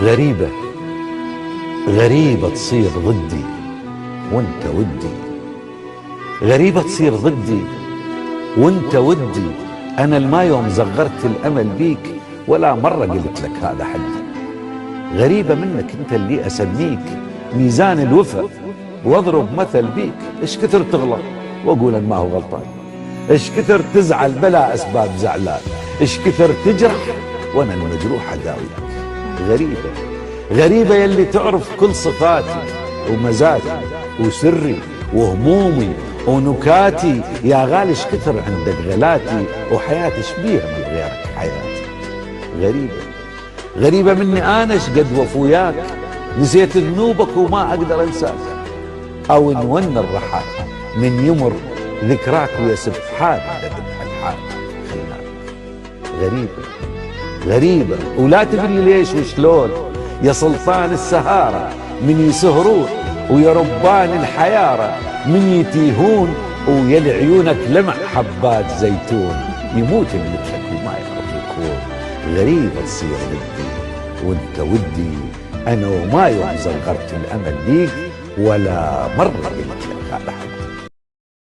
غريبة غريبة تصير ضدي وانت ودي، غريبة تصير ضدي وانت ودي. انا الما يوم زغرت الامل بيك ولا مرة قلت لك هذا حدي. غريبة منك انت اللي اسميك ميزان الوفا واضرب مثل بيك. ايش كثر تغلط واقول ان ما هو غلطان، ايش كثر تزعل بلا اسباب زعلان، ايش كثر تجرح وانا المجروح اداويك. غريبة غريبة يلي تعرف كل صفاتي ومزاجي وسري وهمومي ونكاتي. يا غالي ايش كثر عندك غلاتي وحياتي شبيها من غيرك حياتي. غريبة غريبة مني انا شقد وفوياك نسيت ذنوبك وما اقدر انساك، او نون الرحال من يمر ذكراك ويسب حال ذبح الحال خلاك. غريبة غريبة ولا تدري ليش وشلون يا سلطان السهارة من يسهرون ويا ربان الحيارة من يتيهون ويا لعيونك لمع حبات زيتون. يموت مثلك وما يعرف يكون. غريبة تصير ودي وانت ودي انا وما يوم زغرت الامل بيك ولا مرة قلت لك هذا.